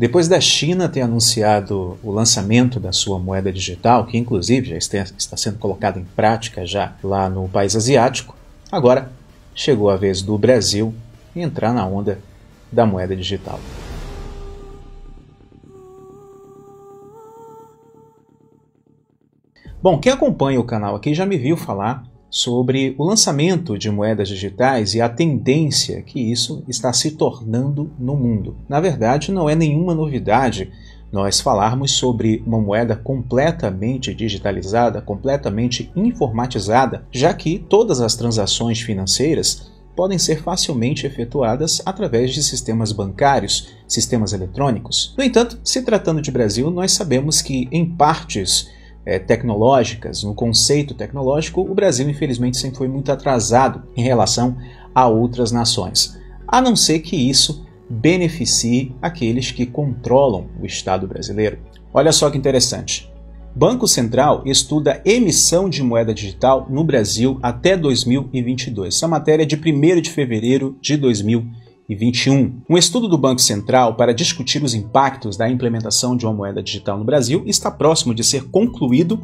Depois da China ter anunciado o lançamento da sua moeda digital, que inclusive já está sendo colocado em prática já lá no país asiático, agora chegou a vez do Brasil entrar na onda da moeda digital. Bom, quem acompanha o canal aqui já me viu falar sobre o lançamento de moedas digitais e a tendência que isso está se tornando no mundo. Na verdade, não é nenhuma novidade nós falarmos sobre uma moeda completamente digitalizada, completamente informatizada, já que todas as transações financeiras podem ser facilmente efetuadas através de sistemas bancários, sistemas eletrônicos. No entanto, se tratando de Brasil, nós sabemos que em partes tecnológicas, no conceito tecnológico, o Brasil infelizmente sempre foi muito atrasado em relação a outras nações, a não ser que isso beneficie aqueles que controlam o Estado brasileiro. Olha só que interessante. Banco Central estuda emissão de moeda digital no Brasil até 2022. Essa matéria é de 1º de fevereiro de 2021. Um estudo do Banco Central para discutir os impactos da implementação de uma moeda digital no Brasil está próximo de ser concluído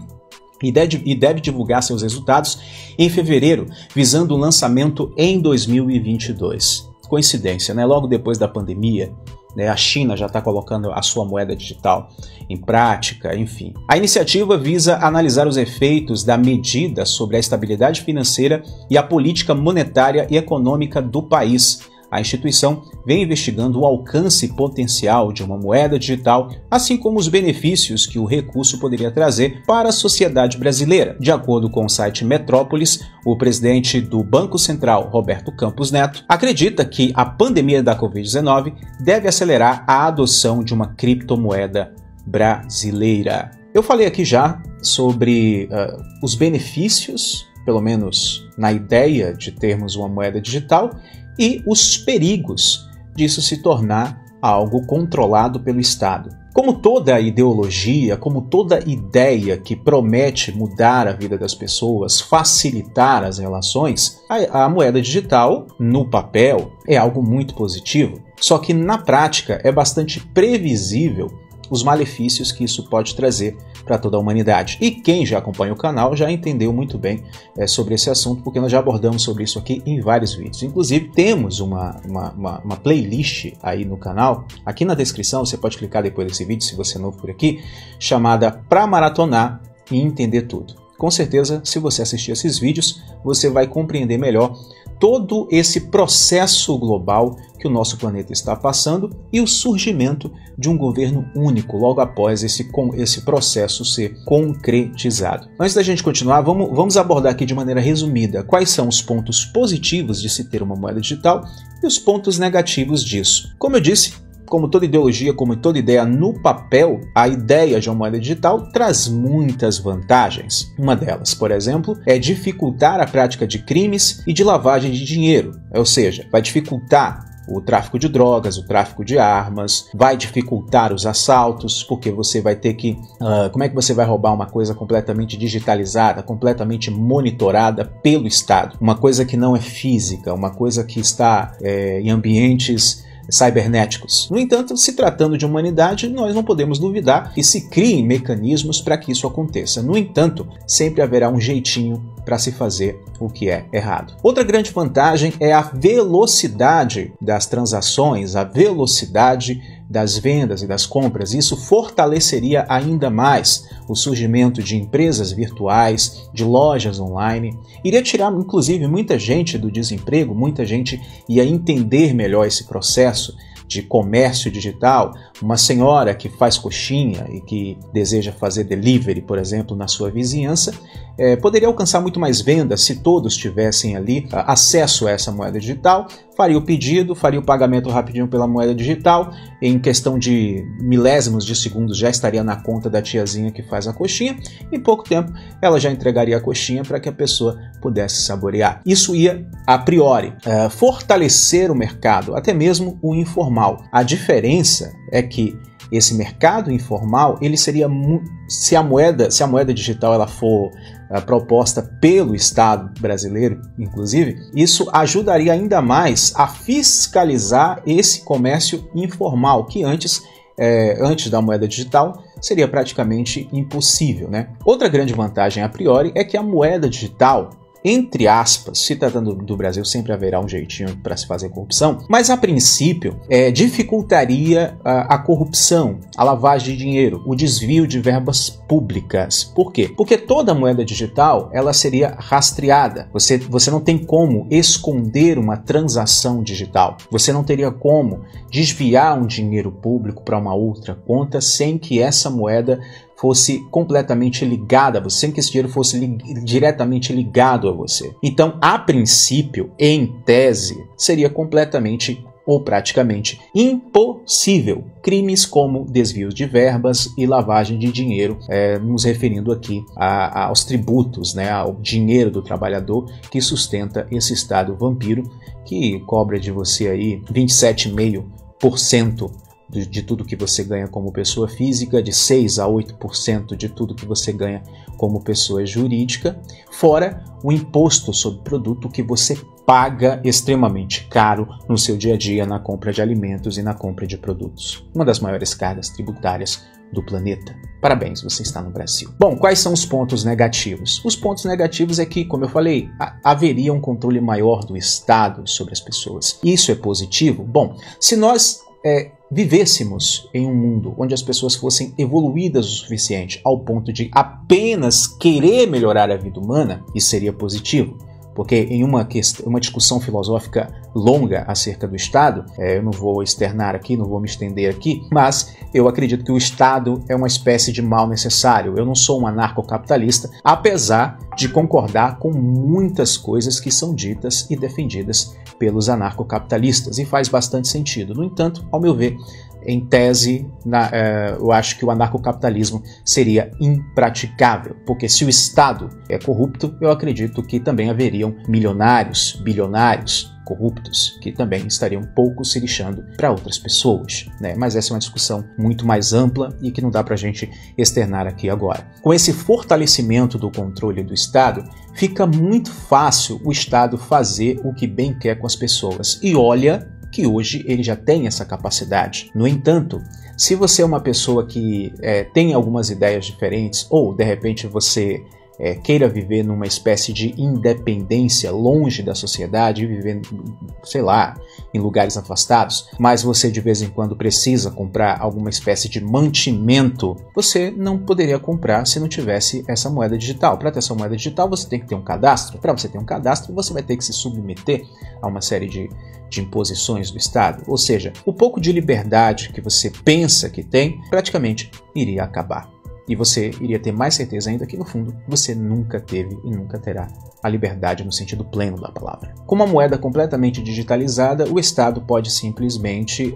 e deve divulgar seus resultados em fevereiro, visando o lançamento em 2022. Coincidência, né? Logo depois da pandemia, a China já está colocando a sua moeda digital em prática, enfim. A iniciativa visa analisar os efeitos da medida sobre a estabilidade financeira e a política monetária e econômica do país. A instituição vem investigando o alcance potencial de uma moeda digital, assim como os benefícios que o recurso poderia trazer para a sociedade brasileira. De acordo com o site Metrópolis, o presidente do Banco Central, Roberto Campos Neto, acredita que a pandemia da Covid-19 deve acelerar a adoção de uma criptomoeda brasileira. Eu falei aqui já sobre os benefícios, pelo menos na ideia de termos uma moeda digital, e os perigos disso se tornar algo controlado pelo Estado. Como toda ideologia, como toda ideia que promete mudar a vida das pessoas, facilitar as relações, a moeda digital, no papel, é algo muito positivo. Só que na prática é bastante previsível os malefícios que isso pode trazer para toda a humanidade. E quem já acompanha o canal já entendeu muito bem sobre esse assunto, porque nós já abordamos sobre isso aqui em vários vídeos. Inclusive, temos uma playlist aí no canal, aqui na descrição, você pode clicar depois desse vídeo, se você é novo por aqui, chamada Pra Maratonar e Entender Tudo. Com certeza, se você assistir esses vídeos, você vai compreender melhor todo esse processo global que o nosso planeta está passando e o surgimento de um governo único logo após esse processo ser concretizado. Antes da gente continuar, vamos abordar aqui de maneira resumida quais são os pontos positivos de se ter uma moeda digital e os pontos negativos disso. Como eu disse, como toda ideologia, como toda ideia no papel, a ideia de uma moeda digital traz muitas vantagens. Uma delas, por exemplo, é dificultar a prática de crimes e de lavagem de dinheiro, ou seja, vai dificultar o tráfico de drogas, o tráfico de armas, vai dificultar os assaltos, porque você vai ter que... como é que você vai roubar uma coisa completamente digitalizada, completamente monitorada pelo Estado? Uma coisa que não é física, uma coisa que está em ambientes cibernéticos. No entanto, se tratando de humanidade, nós não podemos duvidar que se criem mecanismos para que isso aconteça. No entanto, sempre haverá um jeitinho para se fazer o que é errado. Outra grande vantagem é a velocidade das transações, a velocidade das vendas e das compras. Isso fortaleceria ainda mais o surgimento de empresas virtuais, de lojas online. Iria tirar, inclusive, muita gente do desemprego, muita gente ia entender melhor esse processo de comércio digital. Uma senhora que faz coxinha e que deseja fazer delivery, por exemplo, na sua vizinhança, poderia alcançar muito mais vendas se todos tivessem ali acesso a essa moeda digital, faria o pedido, faria o pagamento rapidinho pela moeda digital, em questão de milésimos de segundos já estaria na conta da tiazinha que faz a coxinha, em pouco tempo ela já entregaria a coxinha para que a pessoa pudesse saborear. Isso ia, a priori, fortalecer o mercado, até mesmo o informal. A diferença é que esse mercado informal, ele seria, se a moeda digital ela for proposta pelo Estado brasileiro, inclusive, isso ajudaria ainda mais a fiscalizar esse comércio informal, que antes antes da moeda digital, seria praticamente impossível, né? Outra grande vantagem a priori é que a moeda digital, entre aspas, se tratando do Brasil, sempre haverá um jeitinho para se fazer corrupção, mas a princípio dificultaria a corrupção, a lavagem de dinheiro, o desvio de verbas públicas. Por quê? Porque toda moeda digital ela seria rastreada. Você não tem como esconder uma transação digital. Você não teria como desviar um dinheiro público para uma outra conta sem que essa moeda fosse completamente ligada a você, sem que esse dinheiro fosse diretamente ligado a você. Então, a princípio, em tese, seria completamente ou praticamente impossível crimes como desvios de verbas e lavagem de dinheiro, nos referindo aqui aos tributos, né, ao dinheiro do trabalhador que sustenta esse Estado vampiro, que cobra de você aí 27,5% de tudo que você ganha como pessoa física, de 6 a 8% de tudo que você ganha como pessoa jurídica, fora o imposto sobre produto que você paga extremamente caro no seu dia a dia na compra de alimentos e na compra de produtos. Uma das maiores cargas tributárias do planeta. Parabéns, você está no Brasil. Bom, quais são os pontos negativos? Os pontos negativos é que, como eu falei, haveria um controle maior do Estado sobre as pessoas. Isso é positivo? Bom, se nós vivêssemos em um mundo onde as pessoas fossem evoluídas o suficiente ao ponto de apenas querer melhorar a vida humana, isso seria positivo. Porque em uma discussão filosófica longa acerca do Estado, eu não vou externar aqui, não vou me estender aqui, mas eu acredito que o Estado é uma espécie de mal necessário. Eu não sou um anarcocapitalista, apesar de concordar com muitas coisas que são ditas e defendidas pelos anarcocapitalistas, e faz bastante sentido. No entanto, ao meu ver, em tese, eu acho que o anarcocapitalismo seria impraticável, porque se o Estado é corrupto, eu acredito que também haveriam milionários, bilionários corruptos, que também estariam pouco se lixando para outras pessoas, né? Mas essa é uma discussão muito mais ampla e que não dá para a gente externar aqui agora. Com esse fortalecimento do controle do Estado, fica muito fácil o Estado fazer o que bem quer com as pessoas. E olha que hoje ele já tem essa capacidade. No entanto, se você é uma pessoa que tem algumas ideias diferentes, ou de repente você queira viver numa espécie de independência longe da sociedade, viver, sei lá, em lugares afastados, mas você de vez em quando precisa comprar alguma espécie de mantimento, você não poderia comprar se não tivesse essa moeda digital. Para ter essa moeda digital, você tem que ter um cadastro. Para você ter um cadastro, você vai ter que se submeter a uma série de imposições do Estado. Ou seja, o pouco de liberdade que você pensa que tem, praticamente iria acabar. E você iria ter mais certeza ainda que, no fundo, você nunca teve e nunca terá a liberdade no sentido pleno da palavra. Com uma moeda completamente digitalizada, o Estado pode simplesmente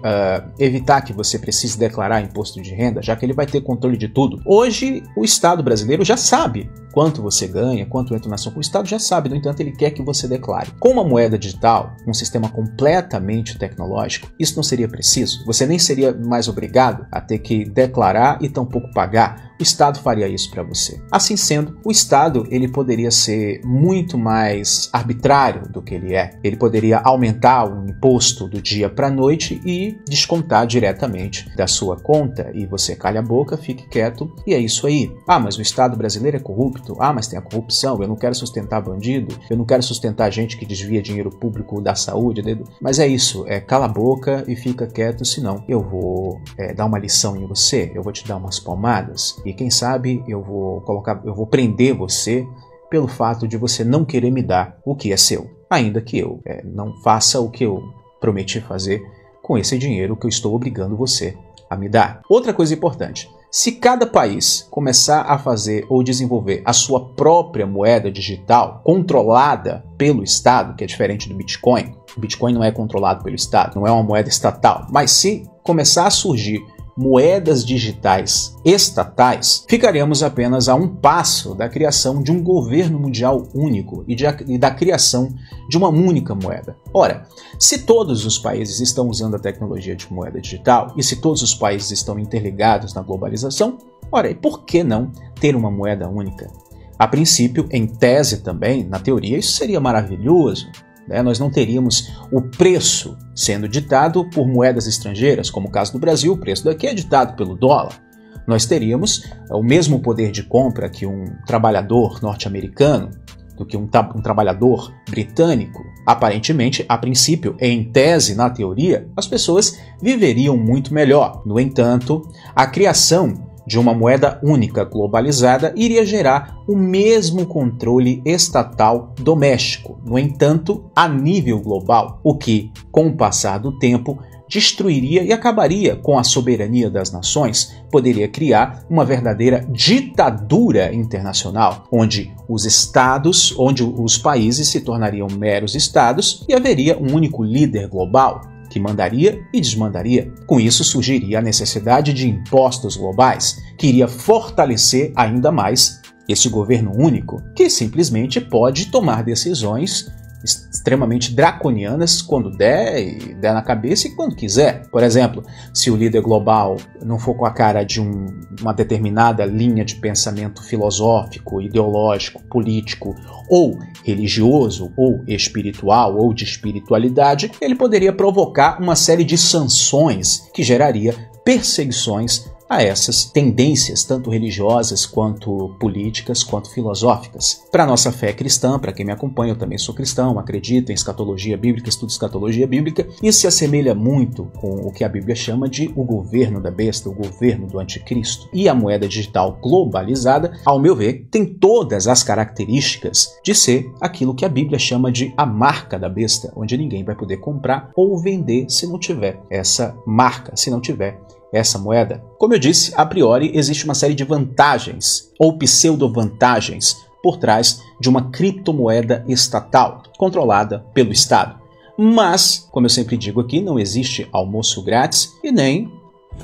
evitar que você precise declarar imposto de renda, já que ele vai ter controle de tudo. Hoje, o Estado brasileiro já sabe quanto você ganha, quanto entra na sua conta. O Estado já sabe, no entanto, ele quer que você declare. Com uma moeda digital, um sistema completamente tecnológico, isso não seria preciso. Você nem seria mais obrigado a ter que declarar e tampouco pagar. O Estado faria isso para você. Assim sendo, o Estado ele poderia ser muito mais arbitrário do que ele é. Ele poderia aumentar o imposto do dia para a noite e descontar diretamente da sua conta. E você calha a boca, fique quieto, e é isso aí. Ah, mas o Estado brasileiro é corrupto. Ah, mas tem a corrupção. Eu não quero sustentar bandido. Eu não quero sustentar gente que desvia dinheiro público da saúde. Mas é isso. Cala a boca e fica quieto, senão eu vou dar uma lição em você. Eu vou te dar umas palmadas. E quem sabe eu vou prender você pelo fato de você não querer me dar o que é seu, ainda que eu não faça o que eu prometi fazer com esse dinheiro que eu estou obrigando você a me dar. Outra coisa importante, se cada país começar a fazer ou desenvolver a sua própria moeda digital controlada pelo Estado, que é diferente do Bitcoin, o Bitcoin não é controlado pelo Estado, não é uma moeda estatal, mas se começar a surgir moedas digitais estatais, ficaremos apenas a um passo da criação de um governo mundial único e da criação de uma única moeda. Ora, se todos os países estão usando a tecnologia de moeda digital e se todos os países estão interligados na globalização, ora, e por que não ter uma moeda única? A princípio, em tese também, na teoria, isso seria maravilhoso. né? Nós não teríamos o preço sendo ditado por moedas estrangeiras, como o caso do Brasil, o preço daqui é ditado pelo dólar. Nós teríamos o mesmo poder de compra que um trabalhador norte-americano, do que um trabalhador britânico. Aparentemente, a princípio, em tese, na teoria, as pessoas viveriam muito melhor. No entanto, a criação de uma moeda única globalizada iria gerar o mesmo controle estatal doméstico, no entanto, a nível global, o que, com o passar do tempo, destruiria e acabaria com a soberania das nações, poderia criar uma verdadeira ditadura internacional, onde os países se tornariam meros estados e haveria um único líder global que mandaria e desmandaria. Com isso surgiria a necessidade de impostos globais, que iria fortalecer ainda mais esse governo único, que simplesmente pode tomar decisões extremamente draconianas quando der, e der na cabeça e quando quiser. Por exemplo, se o líder global não for com a cara de uma determinada linha de pensamento filosófico, ideológico, político ou religioso ou espiritual ou de espiritualidade, ele poderia provocar uma série de sanções que geraria perseguições a essas tendências, tanto religiosas, quanto políticas, quanto filosóficas. Para a nossa fé cristã, para quem me acompanha, eu também sou cristão, acredito em escatologia bíblica, estudo escatologia bíblica, isso se assemelha muito com o que a Bíblia chama de o governo da besta, o governo do anticristo. E a moeda digital globalizada, ao meu ver, tem todas as características de ser aquilo que a Bíblia chama de a marca da besta, onde ninguém vai poder comprar ou vender se não tiver essa marca, se não tiver essa moeda. Como eu disse, a priori existe uma série de vantagens ou pseudo-vantagens por trás de uma criptomoeda estatal controlada pelo Estado. Mas, como eu sempre digo aqui, não existe almoço grátis e nem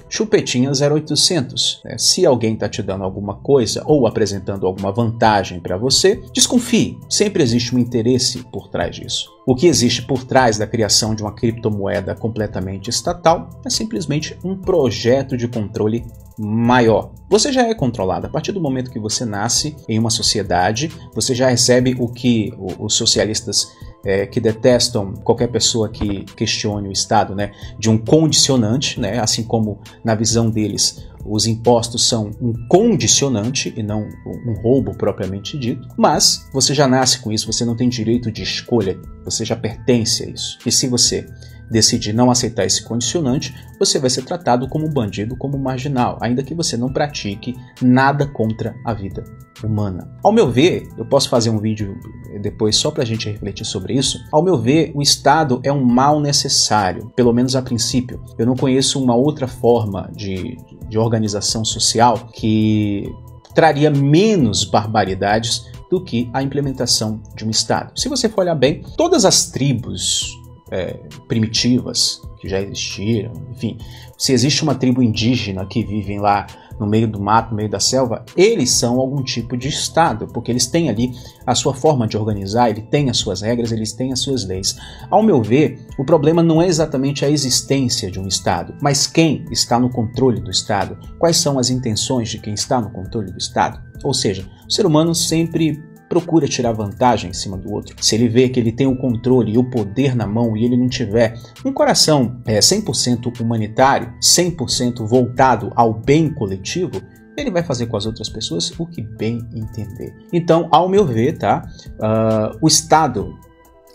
chupetinha 0800. Se alguém está te dando alguma coisa ou apresentando alguma vantagem para você, desconfie. Sempre existe um interesse por trás disso. O que existe por trás da criação de uma criptomoeda completamente estatal é simplesmente um projeto de controle maior. Você já é controlado. A partir do momento que você nasce em uma sociedade, você já recebe o que os socialistas que detestam qualquer pessoa que questione o Estado, né, de um condicionante, né, assim como na visão deles os impostos são um condicionante e não um roubo propriamente dito, mas você já nasce com isso, você não tem direito de escolha, você já pertence a isso. E se você decidir não aceitar esse condicionante, você vai ser tratado como bandido, como marginal, ainda que você não pratique nada contra a vida humana. Ao meu ver, eu posso fazer um vídeo depois só para a gente refletir sobre isso. Ao meu ver, o Estado é um mal necessário, pelo menos a princípio. Eu não conheço uma outra forma de organização social que traria menos barbaridades do que a implementação de um Estado. Se você for olhar bem, todas as tribos primitivas que já existiram, enfim, se existe uma tribo indígena que vivem lá no meio do mato, no meio da selva, eles são algum tipo de Estado, porque eles têm ali a sua forma de organizar, eles têm as suas regras, eles têm as suas leis. Ao meu ver, o problema não é exatamente a existência de um Estado, mas quem está no controle do Estado, quais são as intenções de quem está no controle do Estado. Ou seja, o ser humano sempre procura tirar vantagem em cima do outro. Se ele vê que ele tem o controle e o poder na mão e ele não tiver um coração 100% humanitário, 100% voltado ao bem coletivo, ele vai fazer com as outras pessoas o que bem entender. Então, ao meu ver, o Estado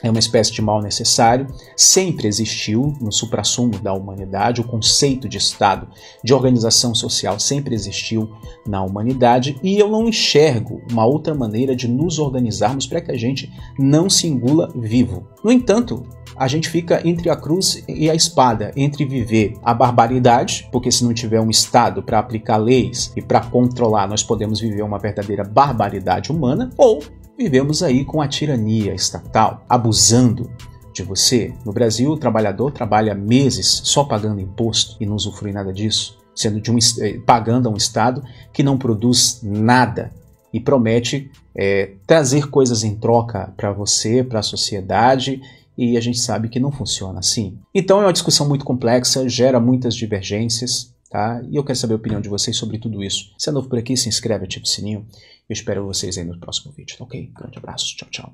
é uma espécie de mal necessário, sempre existiu no suprassumo da humanidade, o conceito de Estado, de organização social sempre existiu na humanidade e eu não enxergo uma outra maneira de nos organizarmos para que a gente não se engula vivo. No entanto, a gente fica entre a cruz e a espada, entre viver a barbaridade, porque se não tiver um Estado para aplicar leis e para controlar, nós podemos viver uma verdadeira barbaridade humana, ou vivemos aí com a tirania estatal, abusando de você. No Brasil, o trabalhador trabalha meses só pagando imposto e não usufrui nada disso, sendo pagando a um Estado que não produz nada e promete trazer coisas em troca para você, para a sociedade, e a gente sabe que não funciona assim. Então é uma discussão muito complexa, gera muitas divergências, tá? E eu quero saber a opinião de vocês sobre tudo isso. Se é novo por aqui, se inscreve, ativa o sininho. Eu espero vocês aí no próximo vídeo, tá ok? Grande abraço, tchau, tchau.